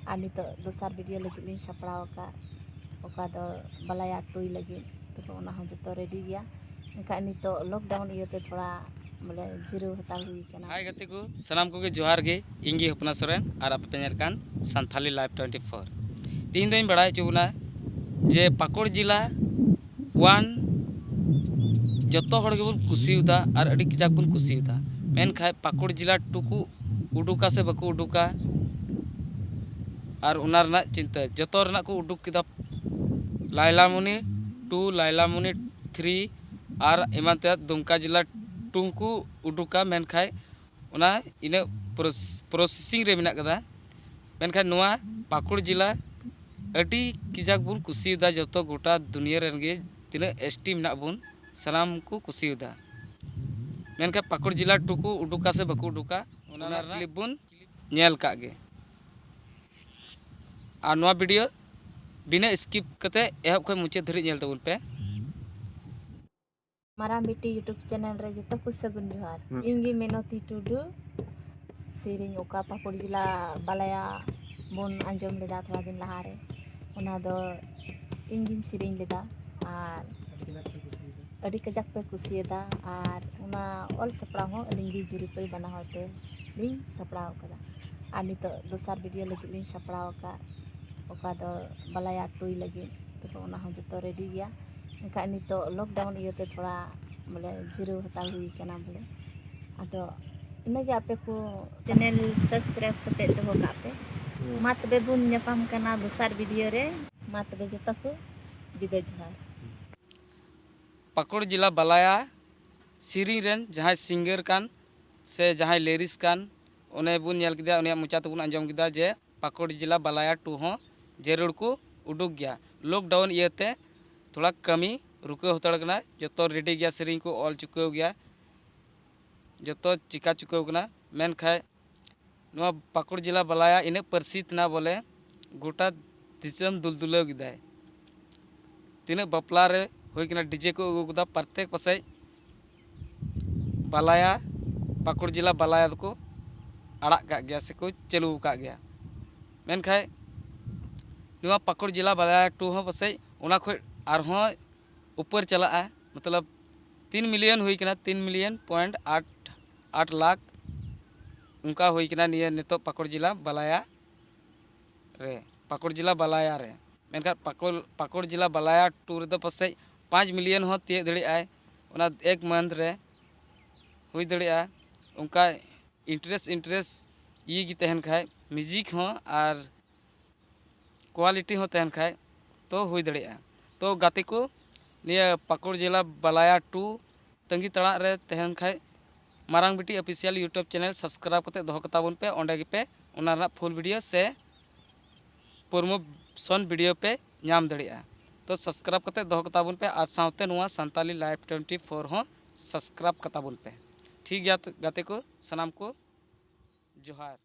और नित दोसार वीडियो लगे लिंग सपड़ाव का ओका दो बलाया टुई लगे तो ओना हो जतो रेडी गया एनका नित लॉकडाउन इयते थोड़ा बोले जिरो हतार हुई कना। हाय गति को सनाम को जोहार गे इंगी हपना सोरेन और आप पे नेलकान संथाली लाइव 24 तीन दिन बड़ा चुना जे पाकुड़ जिला वन जतो हड़ गेबुन कुसिउदा और अड़ी किजाक बुन कुसिउदा मेनखाय पाकुड़ जिला टुकु उडुका से बको उडुका और उना रना चिंता जतो रना को उडुक किदा लाइलामुनी 2 लाइलामुनी 3 और एमानते दुमका जिला टुंकु उडुका मेनखाय उना इने प्रोसेसिंग रे मेना कदा मेनखाय नोआ पाकुड़ जिला अड़ी किजाक बुन कुसिउदा जतो गोटा दुनिया रेन गे तिना एसटी मेना बुन सलाम को कुसिउदा मेनखाय पाकुड़ जिला टुकु उडुका से बको उडुका उना क्लिप बुन नेल का गे और नोआ वीडियो बिना स्किप कते एहब खय मुचे धरि नेल तबुन पे। मारा बेटी यूट्यूब चैनल रे जतो को सगुन जोहार इंगी मेनती टुडू सेरिंग ओका पाकुड़ जिला बालाया बोन आंजम लेदा थोड़ा दिन लहा रे ओना दो इंगिन सेरिंग लेदा और अड़ी कजाक पे कुसियदा और ओना ऑल सपड़ाव हो लिंगी जुरी पे बना होते लिंग सपड़ाव कदा और नित दोसार वीडियो लगे लिंग सपड़ाव का ओका दो बलाया टुई लगे तो ओना हो जतो रेडी गया एनका नित लॉकडाउन इयते थोड़ा बोले जिरो हतार हुई कना बोले आदो इनगे आपे को चैनल सब्सक्राइब करते दो का पे मा तबे बुन न्यापाम कना दोसार वीडियो रे मा तबे जतो को विदाय जोहार। पाकुड़ जिला बालाया सिरिंग रेन जहां सिंगर कान से जहां लेरिस कान उन्हें बुन नेल किदा उन्हें मुचा तबुन आंजम किदा जे पाकुड़ जिला बालाया 2 हो जरूर को उडुक गया लॉकडाउन इयते थोड़ा कमी रुके होतड़ कना जतो रेडी गया सिरिंग को ऑल चुकाव गया जतो चिका चुकाव कना मेनखाय नोआ पाकुड़ जिला बालाया इने प्रसिद्ध ना बोले गोटा दिसम दुलदुलाव गिदाय तीन बापला रे होई कना डीजे को अगुदा प्रत्येक पासे बालाया पाकुड़ जिला बालाया को आड़ा का गया से को चालू का गया मेनखाय नोआ पाकुड़ जिला बालाया 2 हो पासे ओना खय आरहों ऊपर चला मतलब 3 मिलियन हुई कना 3 मिलियन पॉइंट 8 लाख उनका हुई कना निये नितो पाकुड़ जिला बालाया रे मेनका पाकुड़ जिला बालाया 2 रे दो पासे 5 मिलियन हो तिये दड़ी आय ओना एक मंथ रे हुई दड़ी आ उनका इंटरेस्ट ये गी तहन खाय म्यूजिक हो और क्वालिटी हो तहन खाय तो हुई दड़ी आ तो गाते को निया पाकुड़ जिला बालाया 2 तंगी तड़ा रे तहन खाय मारांग बेटी ऑफिशियल यूट्यूब चैनल सब्सक्राइब करते दोह कताबुन पे ओंडे पे ओना फुल वीडियो से प्रमोशन वीडियो पे नाम दड़िया तो सब्सक्राइब करते दोह कताबुन पे आज साउते नोआ संताली लाइव 24 हो सब्सक्राइब कताबुन पे ठीक गया गाते को सनाम को जोहार।